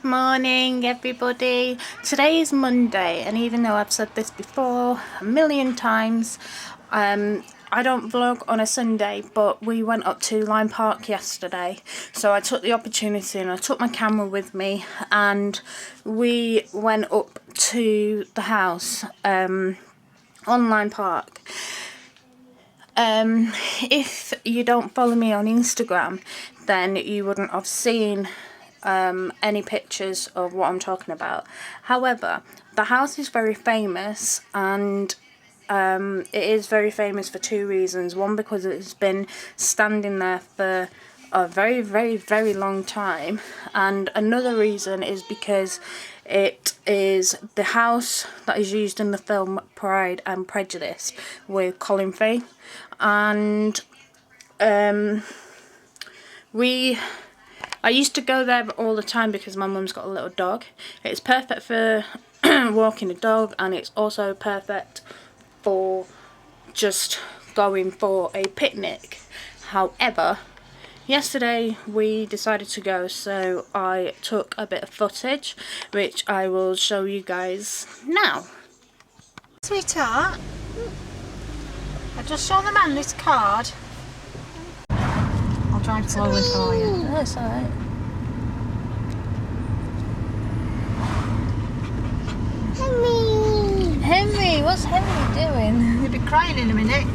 Morning everybody. Today is Monday, and even though I've said this before a million times, I don't vlog on a Sunday, but we went up to Lyme Park yesterday, so I took the opportunity and I took my camera with me and we went up to the house on Lyme Park. If you don't follow me on Instagram, then you wouldn't have seen any pictures of what I'm talking about. However, the house is very famous, and it is very famous for two reasons. One, because it's been standing there for a very long time, and another reason is because it is the house that is used in the film Pride and Prejudice with Colin Firth. And I used to go there all the time because my mum's got a little dog. It's perfect for walking a dog, and it's also perfect for just going for a picnic. However, yesterday we decided to go, so I took a bit of footage which I will show you guys now. Sweetheart, I just saw the man this card. I'll drive slowly for you. That's alright. Henry, what's Henry doing? You'll be crying in a minute.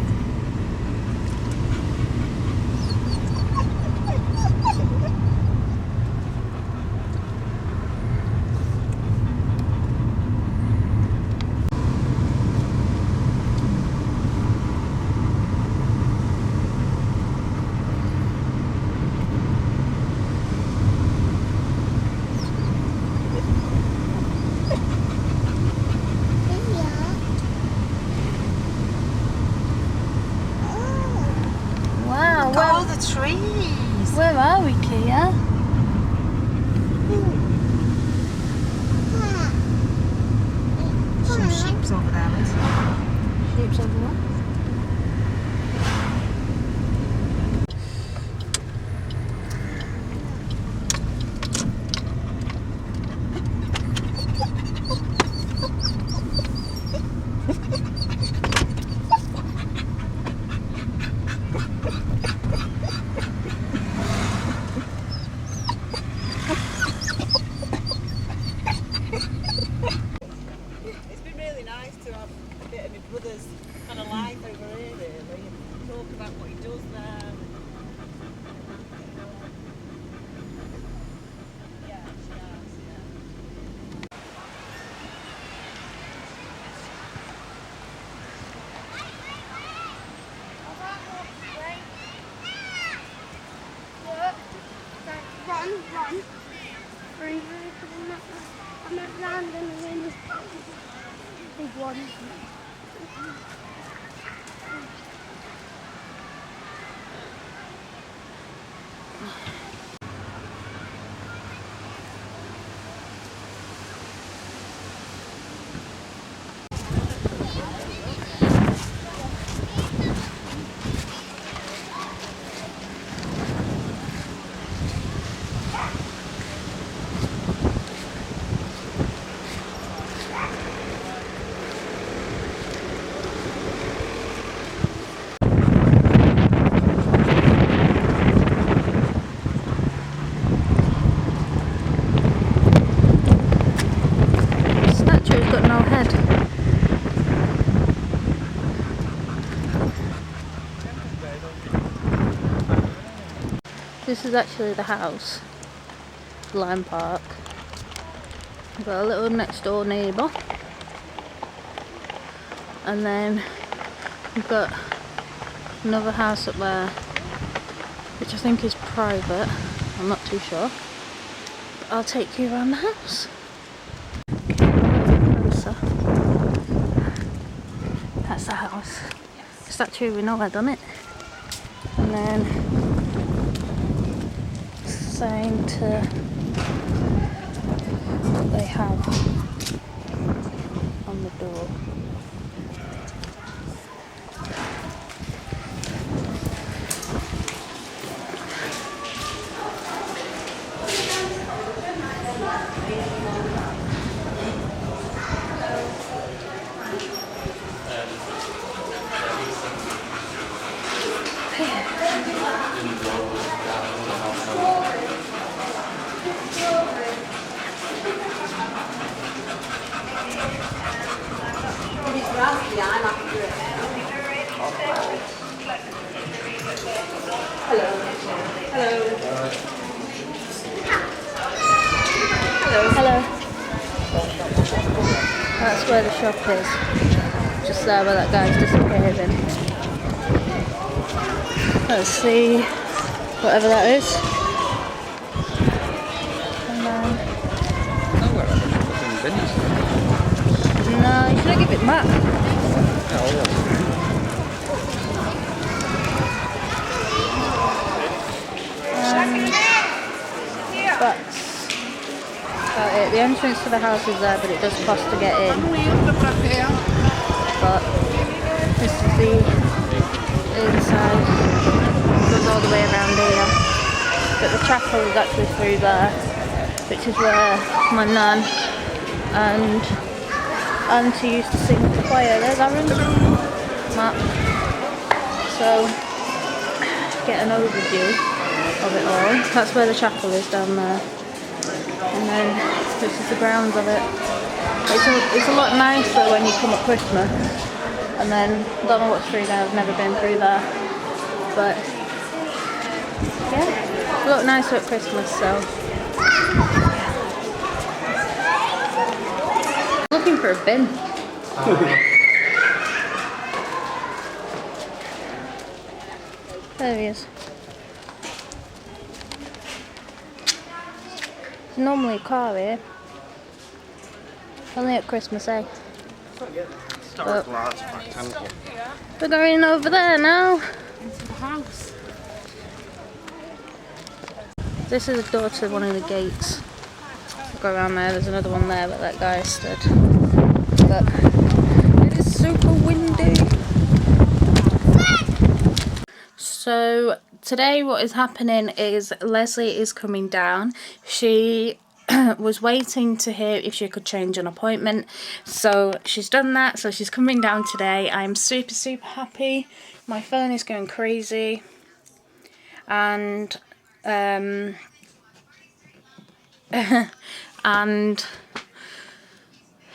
Trees. Where are we, Kia? Some sheep's over there, Liz. Sheep's over there. Kind of life over here, really, and talk about what he does there. Yeah, she has, Run. I'm not landing in this big one. This is actually the house, Lyme Park. We've got a little next door neighbour, and then we've got another house up there which I think is private, I'm not too sure, but I'll take you around the house. Okay, a bit closer. That's the house. Statue, we know I done it. And then sign to what they have on the door. Hello. That's where the shop is. Just there where that guy's disappearing. Let's see whatever that is. And then... No, you should give it back. That's about it. The entrance to the house is there, but it does cost to get in. But this is the inside. It goes all the way around here. But the chapel is actually through there, which is where my nan and auntie used to sing at the choir. There's Aaron. Map. So get an overview of it all. That's where the chapel is, down there. And then this is the grounds of it. It's a lot nicer when you come at Christmas. And then I don't know what's through there. I've never been through there. But yeah, it's a lot nicer at Christmas. So looking for a bin. There he is. There's normally a car here. Only at Christmas, eh? But we're going over there now. Into the house. This is a door to one of the gates. We'll go around there. There's another one there, but that guy stood. But it is super windy. So today what is happening is Lesley is coming down. She was waiting to hear if she could change an appointment, so she's done that, so she's coming down today. I'm super happy. My phone is going crazy, and and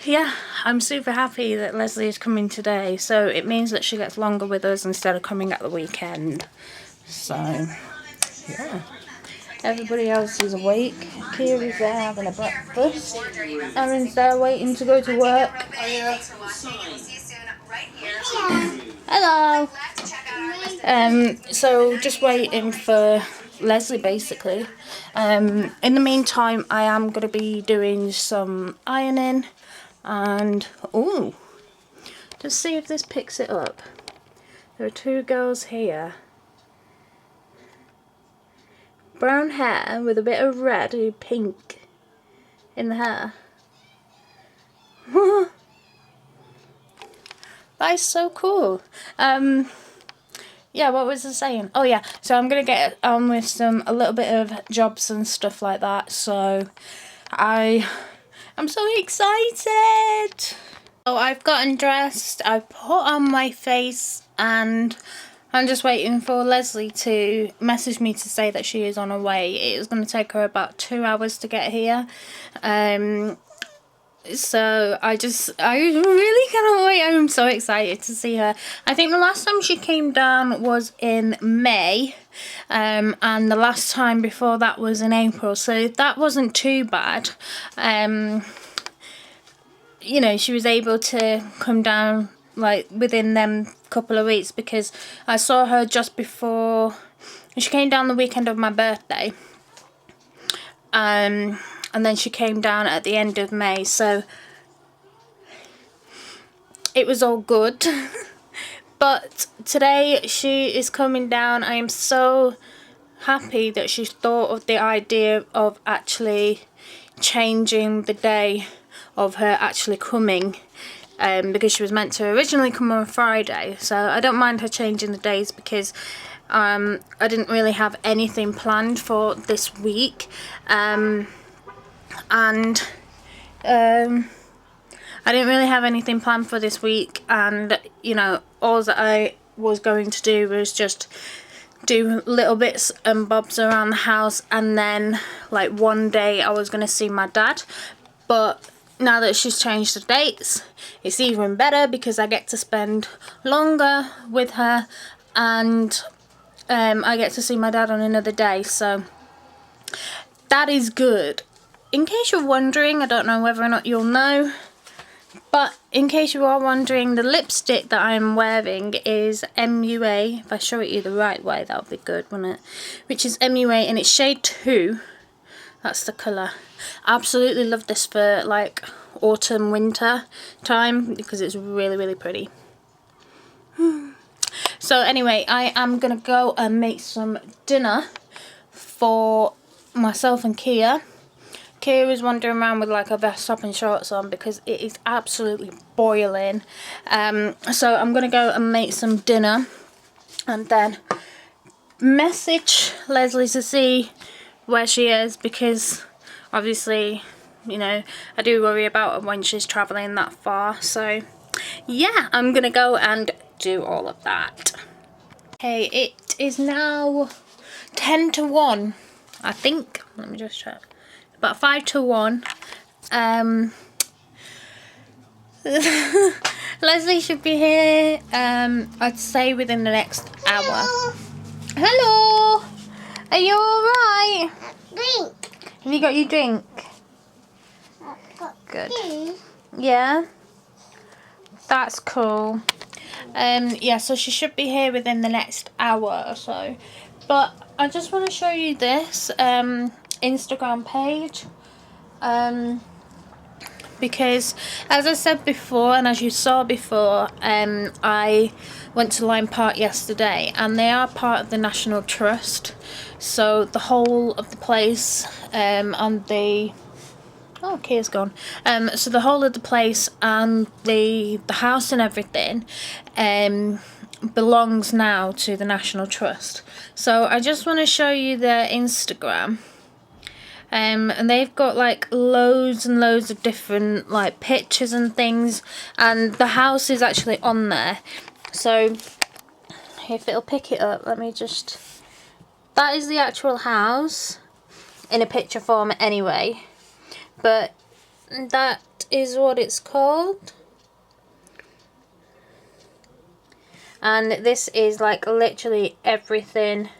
yeah, I'm super happy that Lesley is coming today, so it means that she gets longer with us instead of coming at the weekend. So yeah, everybody else is awake. Kira's there having a breakfast. Aaron's there waiting to go to work. Hello. So just waiting for Lesley basically. In the meantime, I am going to be doing some ironing, and just see if this picks it up. There are two girls here. Brown hair with a bit of red and pink in the hair. That is so cool. Yeah, what was I saying? Oh yeah, so I'm gonna get on with a little bit of jobs and stuff like that. So I'm so excited. So I've gotten dressed, I put on my face, and I'm just waiting for Lesley to message me to say that she is on her way. It is going to take her about 2 hours to get here. So I really cannot wait. I'm so excited to see her. I think the last time she came down was in May, and the last time before that was in April, so that wasn't too bad. You know, she was able to come down like within them couple of weeks, because I saw her just before she came down the weekend of my birthday, and then she came down at the end of May, so it was all good. But today she is coming down. I am so happy that she thought of the idea of actually changing the day of her actually coming, because she was meant to originally come on Friday. So I don't mind her changing the days, because I didn't really have anything planned for this week, and I didn't really have anything planned for this week, and you know, all that I was going to do was just do little bits and bobs around the house, and then like one day I was going to see my dad. But now that she's changed the dates, it's even better, because I get to spend longer with her, and I get to see my dad on another day, so that is good. in case you're wondering, I don't know whether or not you'll know, but in case you are wondering, the lipstick that I'm wearing is MUA. If I show it you the right way, that would be good, wouldn't it? Which is MUA, and it's shade 2. That's the colour. Absolutely love this for like autumn, winter time because it's really, really pretty. So anyway, I am going to go and make some dinner for myself and Kia. Kia is wandering around with like a vest top and shorts on because it is absolutely boiling. So I'm going to go and make some dinner and then message Lesley to see where she is, because obviously, you know, I do worry about her when she's travelling that far. So yeah, I'm going to go and do all of that. Okay, it is now 10 to 1, I think. Let me just check. About 5 to 1. Lesley should be here, I'd say within the next hour. Hello! Are you alright? Drink. Have you got your drink? Good. Yeah? That's cool. Yeah, so she should be here within the next hour or so. But I just want to show you this Instagram page. Because as I said before, and as you saw before, I went to Lyme Park yesterday, and they are part of the National Trust. So the whole of the place and the... Oh, Kia's gone. So the whole of the place and the house and everything belongs now to the National Trust. So I just want to show you their Instagram. And they've got like loads and loads of different like pictures and things, and the house is actually on there. So if it'll pick it up, let me just... That is the actual house in a picture form anyway. But that is what it's called. And this is like literally everything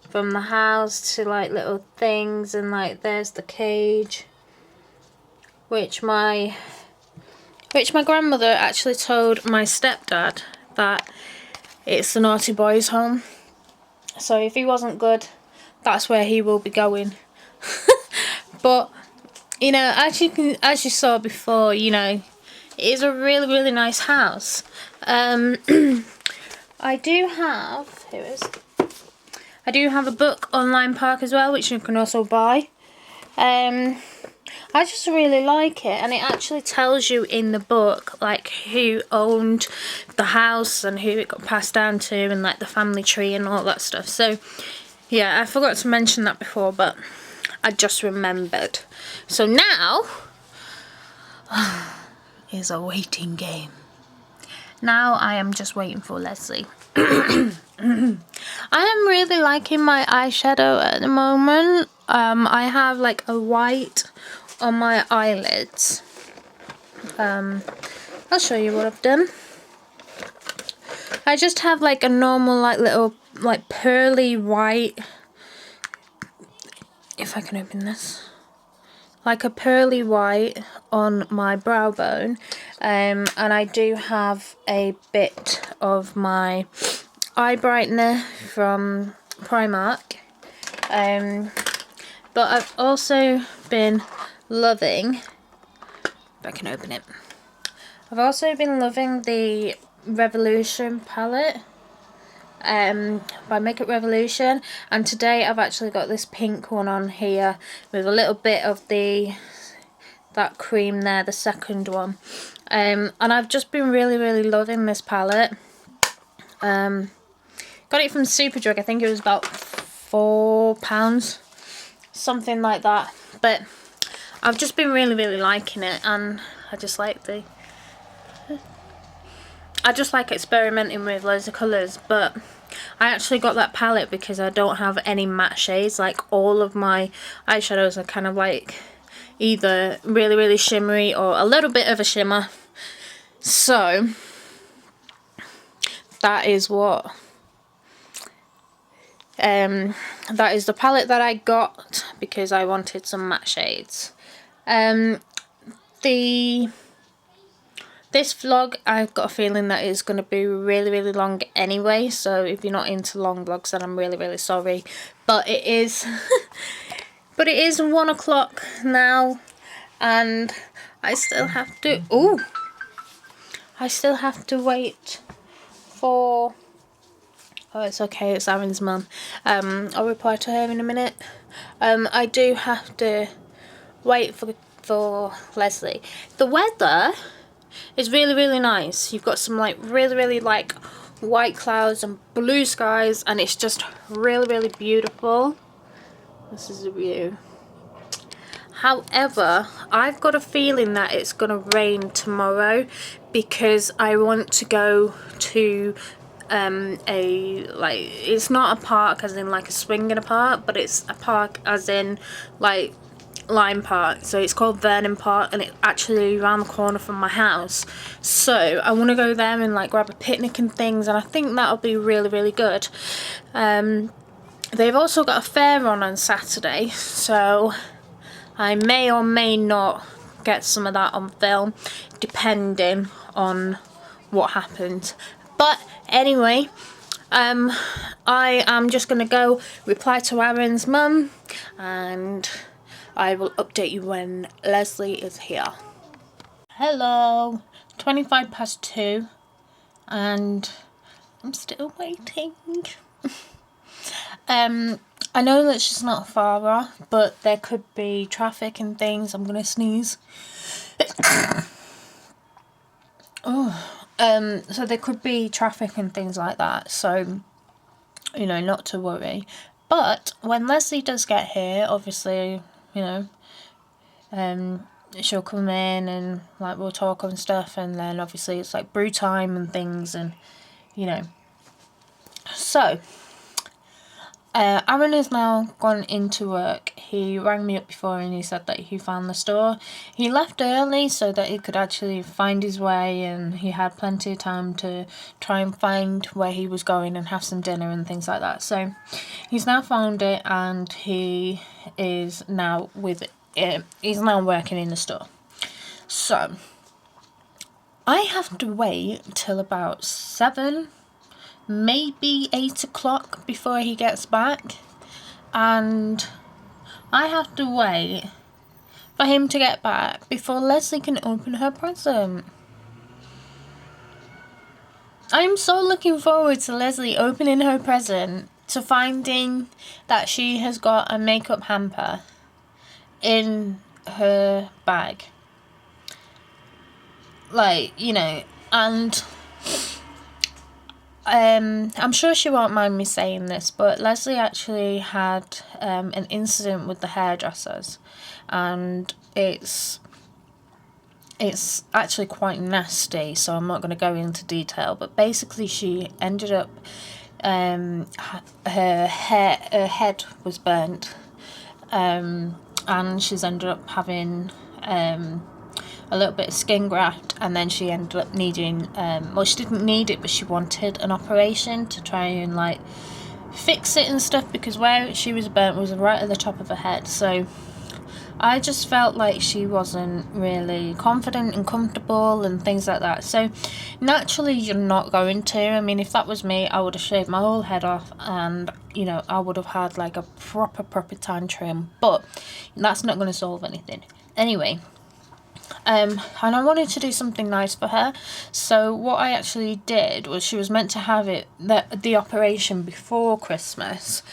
from the house to like little things, and like there's the cage, which my grandmother actually told my stepdad that it's the naughty boy's home. So if he wasn't good, that's where he will be going. But you know, as you saw before, you know, it is a really, really nice house. I do have, here it is. I do have a book on Lyme Park as well, which you can also buy. I just really like it, and it actually tells you in the book like who owned the house and who it got passed down to, and like the family tree and all that stuff. So yeah, I forgot to mention that before, but I just remembered. So now is a waiting game. Now I am just waiting for Lesley. I am really liking my eyeshadow at the moment. I have like a white on my eyelids. I'll show you what I've done. I just have like a normal like little like pearly white, if I can open this, like a pearly white on my brow bone, and I do have a bit of my eye brightener from Primark, but I've also been loving, if I can open it, I've also been loving the Revolution palette by Makeup Revolution, and today I've actually got this pink one on here with a little bit of that cream there, the second one, and I've just been really, really loving this palette. Got it from Superdrug. I think it was about £4, something like that, but I've just been really, really liking it, and I just like experimenting with loads of colours. But I actually got that palette because I don't have any matte shades. Like all of my eyeshadows are kind of like either really, really shimmery or a little bit of a shimmer. So that is what That is the palette that I got because I wanted some matte shades. This vlog, I've got a feeling that it's going to be really long anyway, so if you're not into long vlogs, then I'm really sorry. But it is but it is 1 o'clock now, and I still have to wait for... Oh, it's okay, it's Aaron's mum. I'll reply to her in a minute. I do have to wait for Lesley. The weather is really nice. You've got some like really like white clouds and blue skies, and it's just really beautiful. This is the view. However, I've got a feeling that it's gonna rain tomorrow because I want to go to it's not a park as in like a swing in a park, but it's a park as in like Lyme Park. So it's called Vernon Park, and it's actually around the corner from my house. So I want to go there and like grab a picnic and things, and I think that'll be really good. They've also got a fair on Saturday, so I may or may not get some of that on film depending on what happens. But anyway, I am just going to go reply to Aaron's mum, and I will update you when Lesley is here. Hello, 2:25, and I'm still waiting. I know that she's not far off, but there could be traffic and things. I'm gonna sneeze. So there could be traffic and things like that, so you know, not to worry. But when Lesley does get here, obviously, you know, she'll come in and like we'll talk and stuff, and then obviously it's like brew time and things, and you know. So Aaron has now gone into work. He rang me up before and he said that he found the store. He left early so that he could actually find his way, and he had plenty of time to try and find where he was going and have some dinner and things like that. So he's now found it, and he is now he's now working in the store. So I have to wait till about 7, maybe 8 o'clock before he gets back, and I have to wait for him to get back before Lesley can open her present. I'm so looking forward to Lesley opening her present, to finding that she has got a makeup hamper in her bag. Like, you know, and I'm sure she won't mind me saying this, but Lesley actually had an incident with the hairdressers, and it's actually quite nasty, so I'm not going to go into detail, but basically she ended up her head was burnt, and she's ended up having a little bit of skin graft, and then she ended up needing well, she didn't need it, but she wanted an operation to try and like fix it and stuff, because where she was burnt was right at the top of her head. So I just felt like she wasn't really confident and comfortable and things like that. So naturally you're not going to. I mean, if that was me, I would have shaved my whole head off, and you know, I would have had like a proper tantrum, but that's not going to solve anything. Anyway, and I wanted to do something nice for her, so what I actually did was, she was meant to have the operation before Christmas.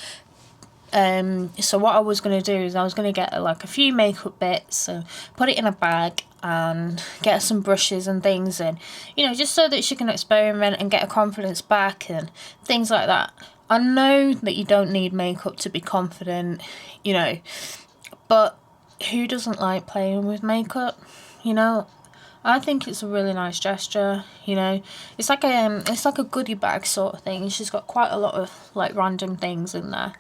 So what I was going to do is I was going to get like a few makeup bits and put it in a bag and get some brushes and things, and you know, just so that she can experiment and get her confidence back and things like that. I know that you don't need makeup to be confident, you know, but who doesn't like playing with makeup? You know, I think it's a really nice gesture. You know, it's like a goodie bag sort of thing. She's got quite a lot of like random things in there.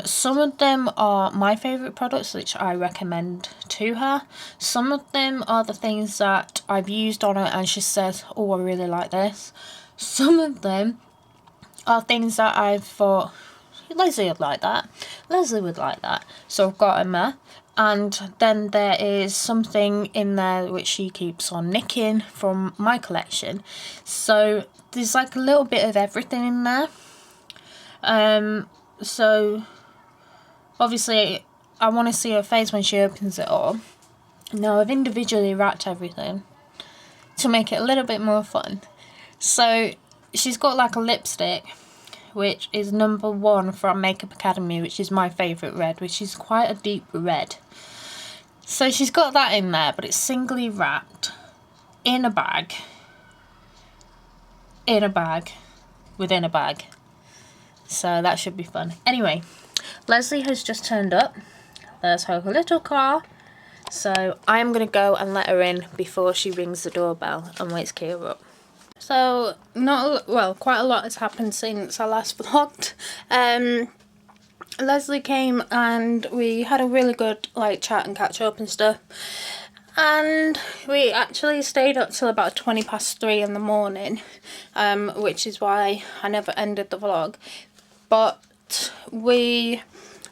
Some of them are my favourite products, which I recommend to her. Some of them are the things that I've used on her and she says, oh, I really like this. Some of them are things that I've thought, Lesley would like that. Lesley would like that. So I've got him there. And then there is something in there which she keeps on nicking from my collection. So there's like a little bit of everything in there. So obviously I want to see her face when she opens it up. Now I've individually wrapped everything to make it a little bit more fun. So she's got like a lipstick, which is number 1 from Makeup Academy, which is my favourite red, which is quite a deep red. So she's got that in there, but it's singly wrapped in a bag, within a bag. So that should be fun. Anyway, Lesley has just turned up. There's her little car. So I'm going to go and let her in before she rings the doorbell and wakes Kira up. So, quite a lot has happened since I last vlogged. Lesley came and we had a really good chat and catch up and stuff. And we actually stayed up till about 3:20 in the morning, which is why I never ended the vlog. But we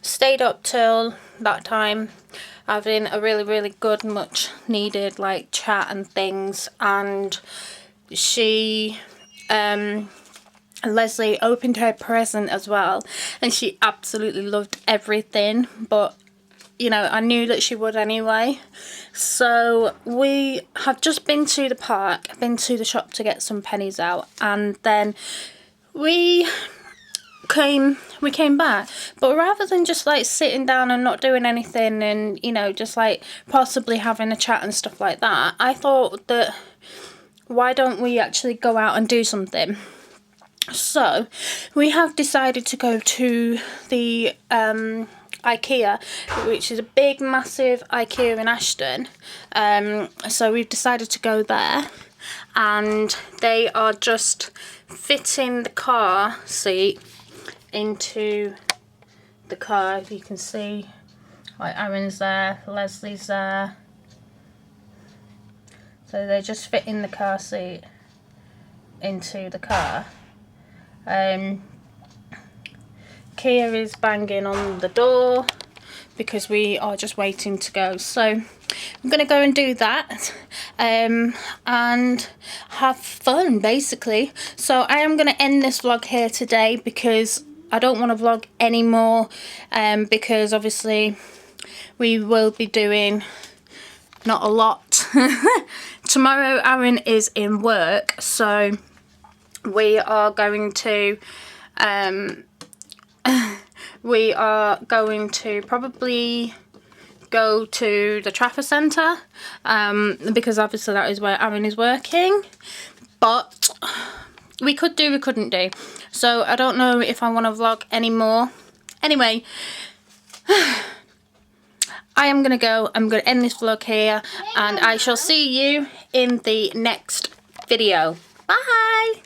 stayed up till that time, having a really good, much needed chat and things. And she Lesley opened her present as well, and she absolutely loved everything, but you know, I knew that she would anyway. So we have just been to the park, been to the shop to get some pennies out, and then we came back. But rather than just sitting down and not doing anything and, you know, just possibly having a chat and stuff like that, I thought that why don't we actually go out and do something? So we have decided to go to the IKEA, which is a big massive IKEA in Ashton. So we've decided to go there, and they are just fitting the car seat into the car. If you can see, Aaron's there, Lesley's there. So they're just fitting the car seat into the car. Kia is banging on the door because we are just waiting to go. So I'm going to go and do that and have fun, basically. So I am going to end this vlog here today because I don't want to vlog anymore, because obviously we will be doing not a lot. Tomorrow Aaron is in work, so we are going to probably go to the Trafford Centre, because obviously that is where Aaron is working. But we could do, we couldn't do. So I don't know if I want to vlog anymore. Anyway, I am going to go. I'm going to end this vlog here, and I shall see you in the next video. Bye!